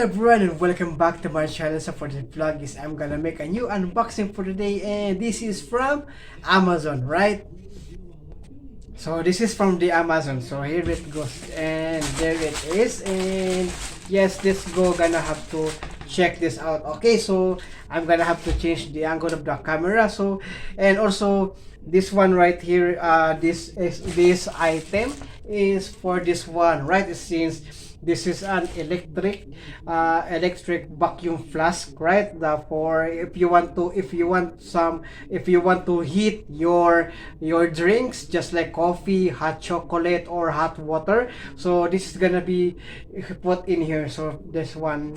Hello everyone and welcome back to my channel. So for this vlog is I'm gonna make a new unboxing for today, and this is from Amazon, right? So this is from the Amazon. So here it goes, and there it is. And yes, let's go. Gonna have to check this out. Okay, so I'm gonna have to change the angle of the camera. So and also this one right here. This item is for this one, right? Since this is an electric vacuum flask, right? For if you want to heat your drinks, just like coffee, hot chocolate, or hot water. So this is gonna be put in here. So this one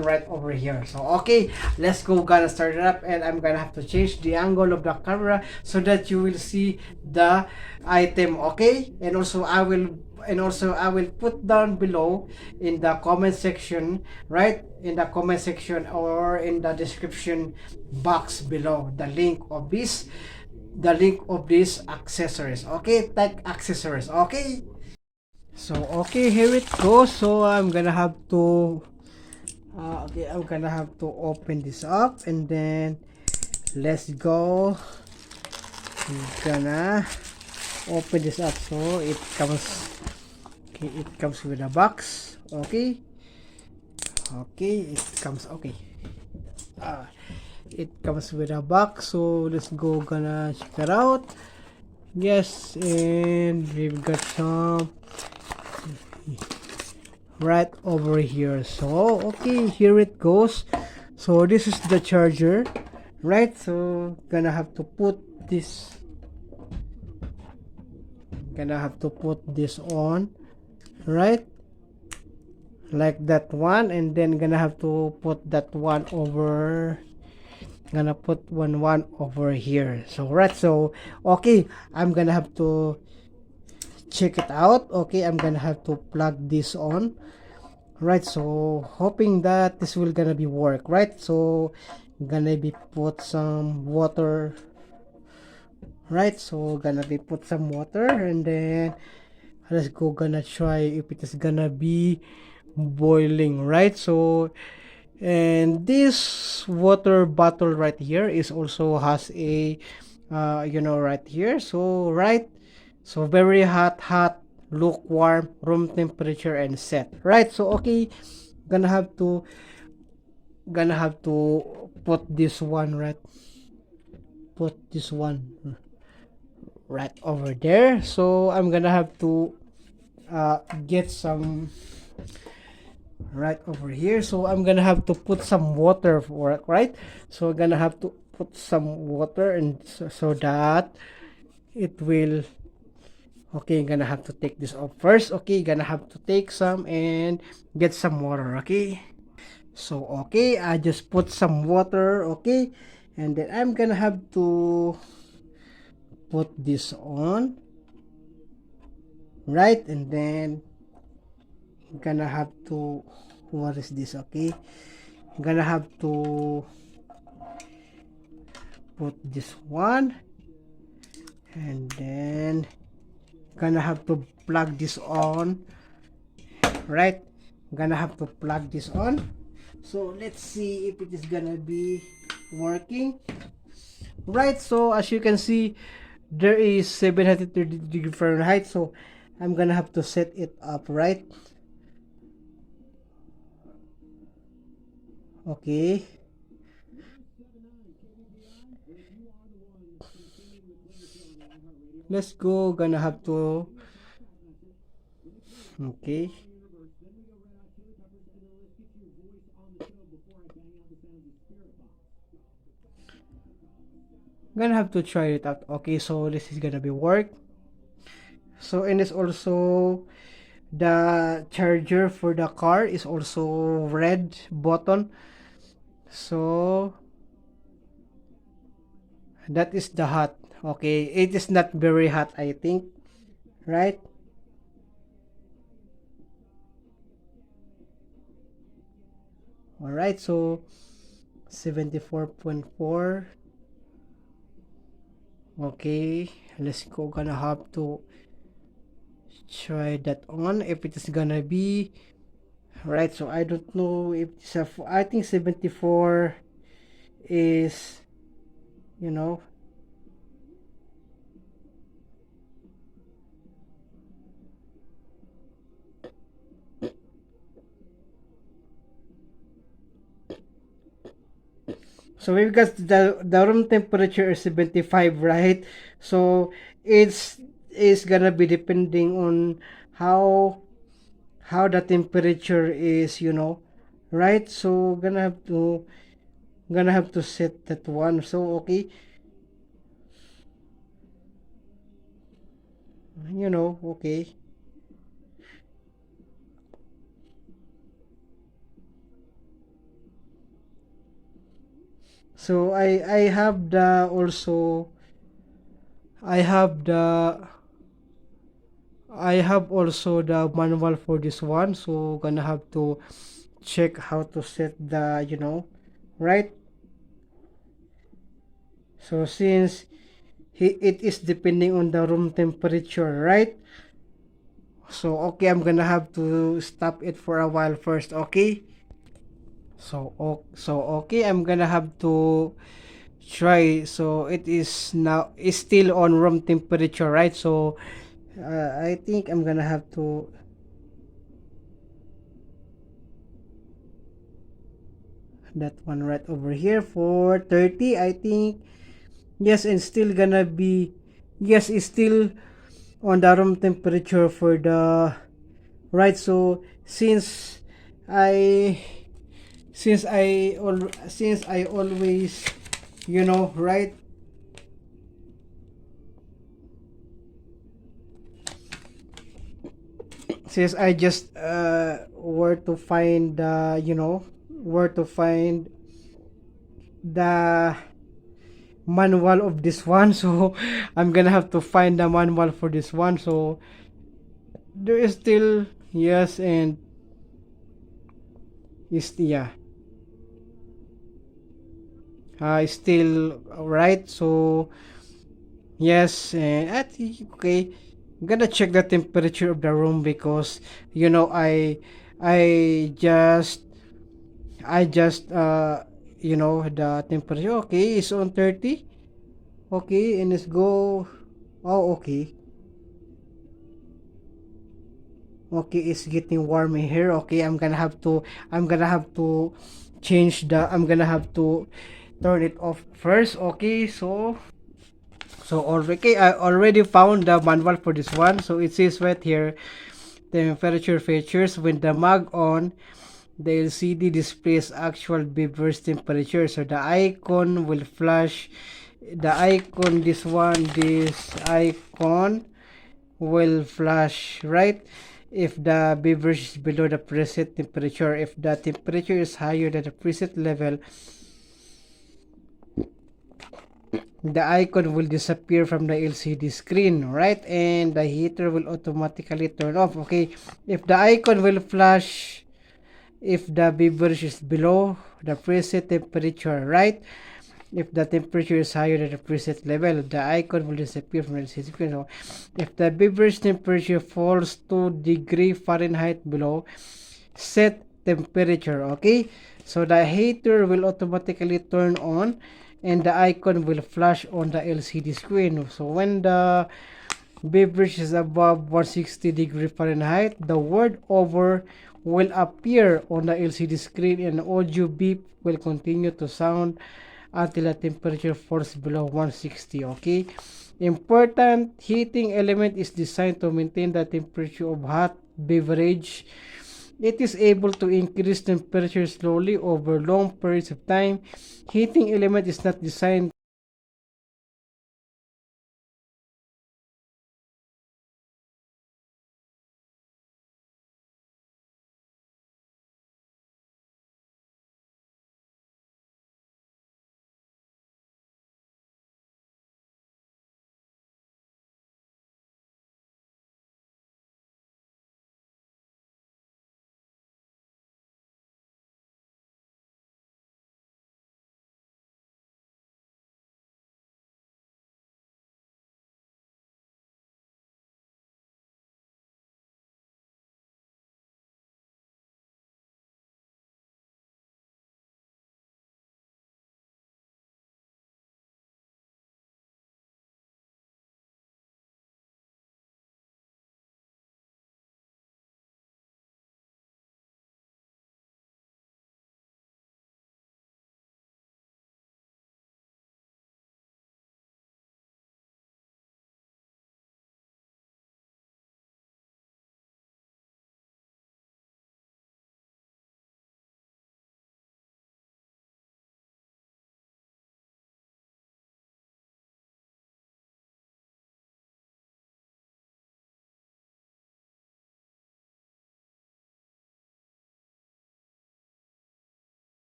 right over here. So okay, let's go. Gonna start it up, and I'm gonna have to change the angle of the camera so that you will see the item. Okay, and also I will put down below in the comment section, right? In the comment section or in the description box below, the link of these accessories. Okay, tech accessories. Okay. So okay, here it goes. So I'm gonna have to I'm gonna have to open this up, and then let's go. I'm gonna open this up. So it comes with a box. Okay, it comes it comes with a box. So let's go, gonna check it out. Yes, and we've got some right over here. So okay, here it goes. So this is the charger, right? So gonna have to put this on, right, like that one, and then gonna have to put that one over, gonna put one over here. So right, so okay, I'm gonna have to check it out. Okay, I'm gonna have to plug this on, right? So hoping that this will gonna be work, right? So gonna be put some water, right? So gonna be put some water, and then let's go, gonna try if it is gonna be boiling, right? So and this water bottle right here is also has a right here. So right, so very hot, lukewarm, room temperature, and set, right? So okay, gonna have to put this one right over there. So I'm gonna have to get some right over here. So I'm gonna have to put some water for it, right? So I'm gonna have to put some water, and so that it will, okay, gonna have to take this off first. Okay, gonna have to take some and get some water. Okay, so okay, I just put some water. Okay, and then I'm gonna have to put this on, right? And then gonna have to, what is this? Okay, gonna have to put this one, and then gonna have to plug this on, right? Gonna have to plug this on. So let's see if it is gonna be working, right? So as you can see, there is 730 degree Fahrenheit. So I'm gonna have to set it up, right? Okay, let's go, gonna have to, okay, gonna have to try it out. Okay, so this is gonna be work. So and it's also the charger for the car is also red button. So that is the hot. Okay, it is not very hot, I think, right? All right, so 74.4. Okay, let's go, gonna have to try that on if it is gonna be right? So I don't know if it's a, I think 74 is, you know, so we've got the room temperature is 75, right? So it's gonna be depending on how the temperature is, right? So gonna have to set that one. So okay, okay. So I have the also I have the I have also the manual for this one, so gonna have to check how to set the, right? So since it is depending on the room temperature, right? So okay, I'm gonna have to stop it for a while first, okay? So okay, I'm gonna have to try. So it is now is still on room temperature, right? So I think I'm gonna have to that one right over here for 30, I think. Yes, and still gonna be, yes, it's still on the room temperature for the, right? So I since I always, right? Since I just where to find the, where to find the manual of this one. So I'm gonna have to find the manual for this one. So there is still, yes, and is, yeah, still right. So yes, and I think okay. I'm gonna check the temperature of the room because I just the temperature, okay, is on 30. Okay, and let's go. Oh, okay. Okay, it's getting warm in here. Okay, I'm gonna have to I'm gonna have to turn it off first. Okay, so already I already found the manual for this one. So it says right here, temperature features. When the mag on, the LCD displays actual beverage temperature. So the icon will flash. The icon, this icon will flash, right? If the beverage is below the preset temperature. If the temperature is higher than the preset level, the icon will disappear from the LCD screen, right? And the heater will automatically turn off. Okay, if the icon will flash if the beverage is below the preset temperature, right? If the temperature is higher than the preset level, the icon will disappear from the LCD screen. So if the beverage temperature falls 2 degree Fahrenheit below set temperature, okay, so the heater will automatically turn on and the icon will flash on the LCD screen. So when the beverage is above 160 degree Fahrenheit, the word over will appear on the LCD screen and audio beep will continue to sound until the temperature falls below 160. Okay, important, heating element is designed to maintain the temperature of hot beverage. It is able to increase temperature slowly over long periods of time. Heating element is not designed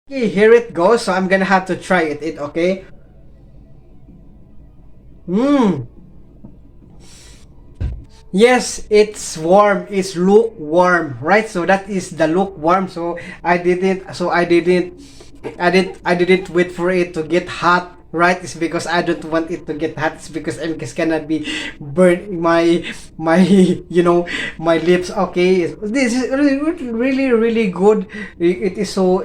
Okay, here it goes. So I'm gonna have to try it. Okay. Mmm. Yes, it's warm. It's lukewarm, right? So that is the lukewarm. So I didn't. So I didn't. I didn't wait for it to get hot. Right? It's because I don't want it to get hot. It's because I'm just gonna be burn my my lips. Okay, this is really good. It is so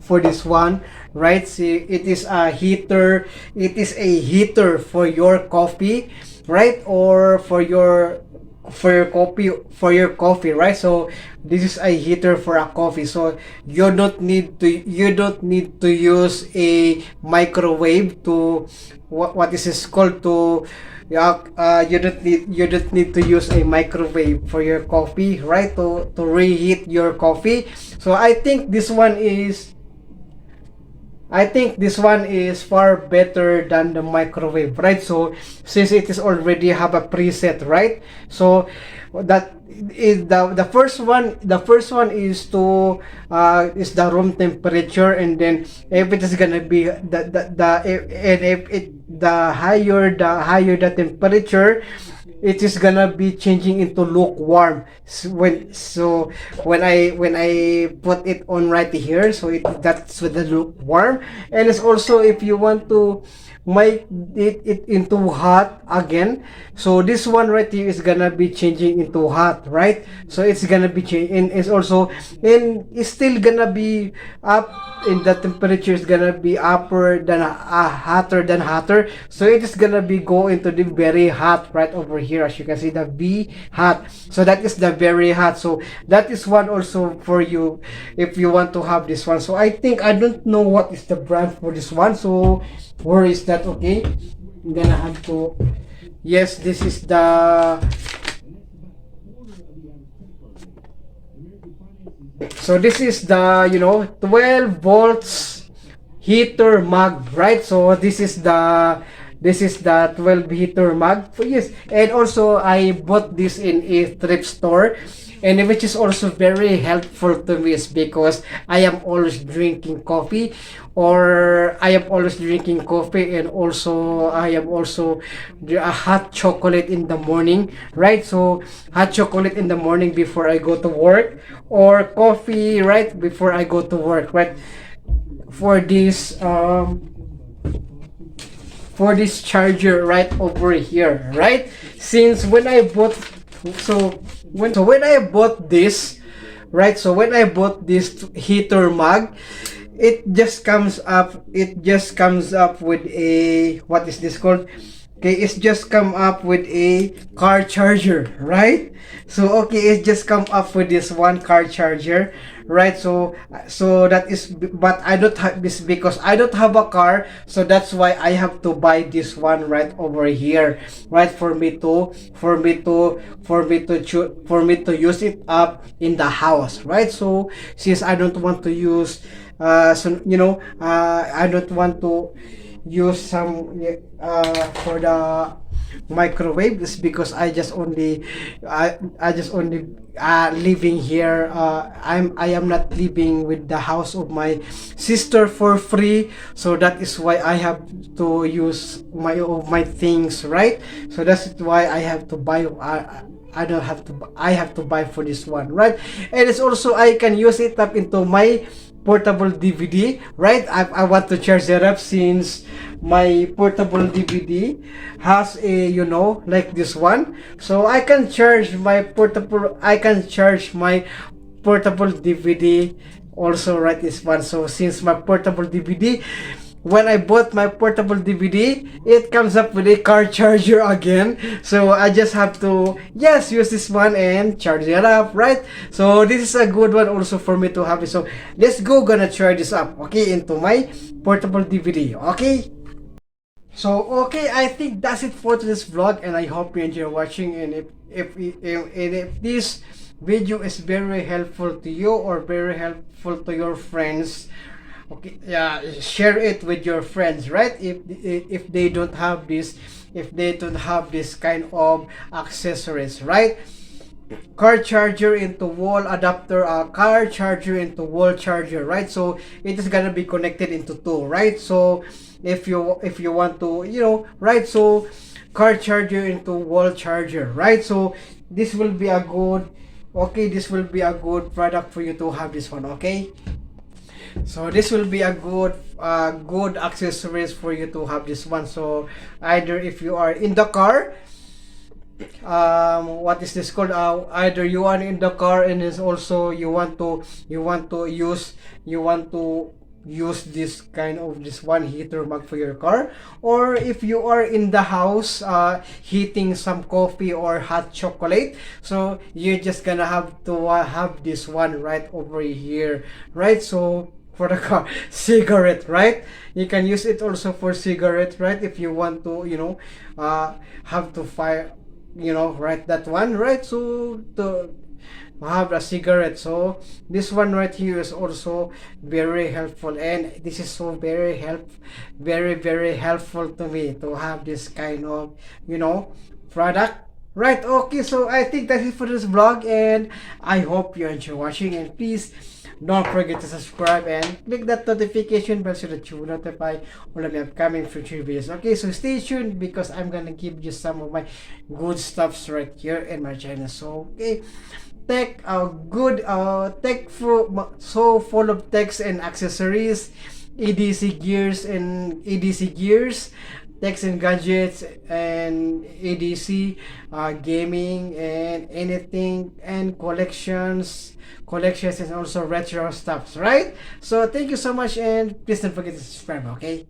for this one, right? See, it is a heater. It is a heater for your coffee, right? Or for your coffee, right? So this is a heater for a coffee, so you don't need to use a microwave to what is this called to yeah, you don't need to use a microwave for your coffee, right? To reheat your coffee. So I think this one is far better than the microwave, right? So since it is already have a preset, right? So that is the first one. The first one is to is the room temperature, and then if it is gonna be the and if it the higher the temperature, it is gonna be changing into lukewarm. When I put it on right here, so that's with the lukewarm. And it's also if you want to make it into hot again, so this one right here is gonna be changing into hot, right? So it's gonna be changing, and it's also, and it's still gonna be up, in the temperature is gonna be upper than hotter than hotter. So it is gonna be go into the very hot right over here, as you can see the V hot. So that is the very hot. So that is one also for you if you want to have this one. So I think I don't know what is the brand for this one. So where is that? Okay, I'm gonna have to. Yes, this is the. So this is the 12 volts heater mug, right? So this is the 12 heater mug. So yes, and also I bought this in a thrift store, and which is also very helpful to me is because I am always drinking coffee, and also I am also a hot chocolate in the morning, right? So hot chocolate in the morning before I go to work, or coffee right before I go to work, right? For this charger right over here, right? Since when I bought when I bought this, right? So when I bought this heater mug, it just comes up with a, what is this called? Okay, it's just come up with a car charger, right? So okay, it just come up with this one car charger, right? So that is, but I don't have this because I don't have a car, so that's why I have to buy this one right over here, right? For me to use it up in the house, right? So since I don't want to use I don't want to use some for the microwave, is because I just only living here. I am not living with the house of my sister for free, so that is why I have to use my things, right? So that's why I have to buy. I don't have to. I have to buy for this one, right? And it's also I can use it up into my portable DVD, right? I want to charge it up since my portable DVD has a, like this one. So I can charge my portable DVD also, right? This one. So since my portable DVD, when I bought my portable DVD, it comes up with a car charger again. So I just have to, yes, use this one and charge it up, right? So this is a good one also for me to have it. So let's go, gonna try this up, okay, into my portable DVD, okay? So okay, I think that's it for today's vlog, and I hope you enjoy watching. And if this video is very helpful to you or very helpful to your friends, okay, yeah, share it with your friends, right? If they don't have this, if they don't have this kind of accessories, right? car charger into wall adapter, car charger into wall charger, right? So it is gonna be connected into two, right? So if you want to, right? So car charger into wall charger, right? So this will be a good, okay, this will be a good product for you to have this one, okay? So this will be a good accessories for you to have this one. So either if you are in the car, what is this called, either you are in the car and is also you want to use this kind of this one heater mug for your car, or if you are in the house heating some coffee or hot chocolate, so you're just gonna have to have this one right over here, right? So for the car cigarette, right? You can use it also for cigarette, right? If you want to, have to fire, right, that one, right? So to have a cigarette. So this one right here is also very helpful, and this is so very helpful to me to have this kind of, product. Right, okay, so I think that's it for this vlog, and I hope you enjoy watching, and please don't forget to subscribe and click that notification bell so that you will notify all of the upcoming future videos. Okay, so stay tuned because I'm gonna give you some of my good stuffs right here in my channel. So okay, tech good tech so full of techs and accessories, EDC gears, techs and gadgets, and EDC gaming and anything, and collections and also retro stuffs, right? So thank you so much, and please don't forget to subscribe, okay?